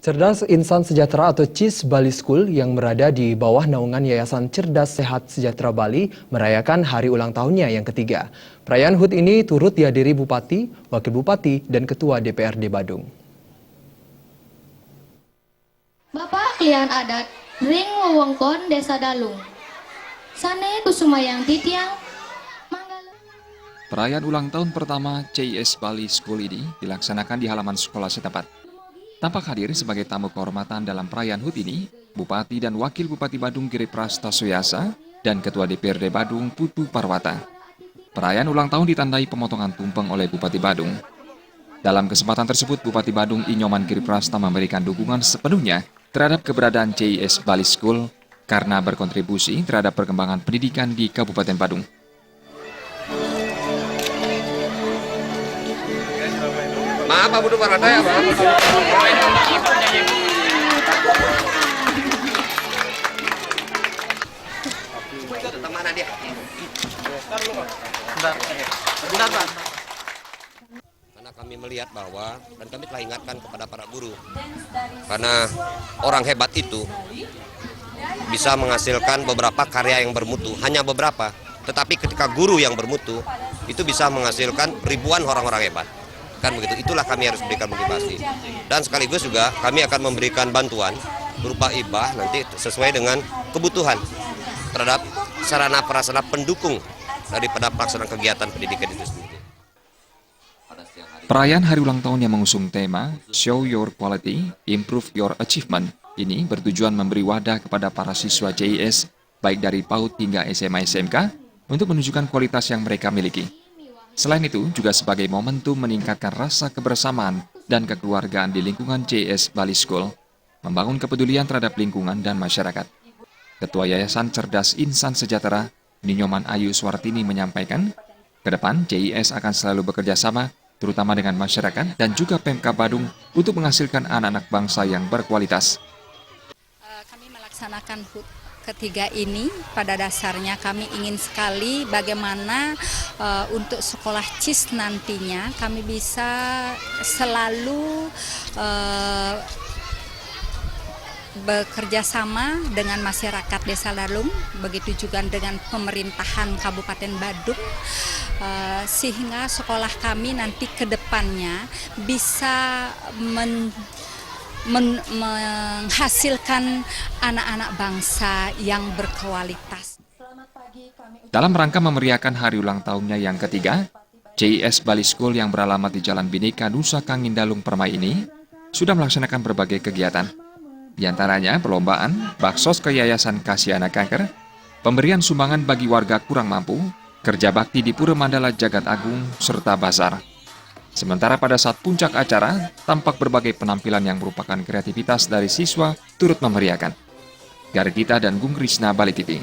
Cerdas Insan Sejahtera atau CIS Bali School yang berada di bawah naungan Yayasan Cerdas Sehat Sejahtera Bali merayakan hari ulang tahunnya yang ketiga. Perayaan HUT ini turut dihadiri Bupati, Wakil Bupati, dan Ketua DPRD Badung. Bapak Klian Adat, Ring Wewengkon Desa Dalung, Sane Kusumayang Titiang, Manggala. Perayaan ulang tahun pertama CIS Bali School ini dilaksanakan di halaman sekolah setempat. Tampak hadir sebagai tamu kehormatan dalam perayaan HUT ini, Bupati dan Wakil Bupati Badung Giri Prasta Suyasa dan Ketua DPRD Badung Putu Parwata. Perayaan ulang tahun ditandai pemotongan tumpeng oleh Bupati Badung. Dalam kesempatan tersebut, Bupati Badung Inyoman Giri Prasta memberikan dukungan sepenuhnya terhadap keberadaan CIS Bali School karena berkontribusi terhadap perkembangan pendidikan di Kabupaten Badung. Maaf, Pak Putu Parwata ya, Pak. Mana dia? Karena kami melihat bahwa, dan kami telah ingatkan kepada para guru, karena orang hebat itu bisa menghasilkan beberapa karya yang bermutu, hanya beberapa. Tetapi ketika guru yang bermutu, itu bisa menghasilkan ribuan orang-orang hebat. Kan begitu, itulah kami harus berikan motivasi. Dan sekaligus juga kami akan memberikan bantuan berupa hibah nanti sesuai dengan kebutuhan terhadap sarana prasarana pendukung daripada pelaksanaan kegiatan pendidikan itu sendiri. Perayaan hari ulang tahun yang mengusung tema Show Your Quality, Improve Your Achievement ini bertujuan memberi wadah kepada para siswa CIS baik dari PAUD hingga SMA SMK untuk menunjukkan kualitas yang mereka miliki. Selain itu, juga sebagai momentum meningkatkan rasa kebersamaan dan kekeluargaan di lingkungan CIS Bali School, membangun kepedulian terhadap lingkungan dan masyarakat. Ketua Yayasan Cerdas Insan Sejahtera, Ninyoman Ayu Swartini menyampaikan, ke depan CIS akan selalu bekerja sama, terutama dengan masyarakat dan juga Pemkab Badung untuk menghasilkan anak-anak bangsa yang berkualitas. Kami melaksanakan HUT ketiga ini, pada dasarnya kami ingin sekali bagaimana untuk sekolah CIS nantinya kami bisa selalu bekerja sama dengan masyarakat Desa Dalung, begitu juga dengan pemerintahan Kabupaten Badung, sehingga sekolah kami nanti ke depannya bisa menghasilkan anak-anak bangsa yang berkualitas. Dalam rangka memeriahkan hari ulang tahunnya yang ketiga, CIS Bali School yang beralamat di Jalan Bhinneka, Nusa Kangin Dalung Permai ini sudah melaksanakan berbagai kegiatan. Di antaranya perlombaan, baksos ke Yayasan Kasih Anak Kanker, pemberian sumbangan bagi warga kurang mampu, kerja bakti di Pura Mandala Jagat Agung, serta bazar. Sementara pada saat puncak acara, tampak berbagai penampilan yang merupakan kreativitas dari siswa turut memeriahkan. Gargita dan Gung Krisna, Bali TV.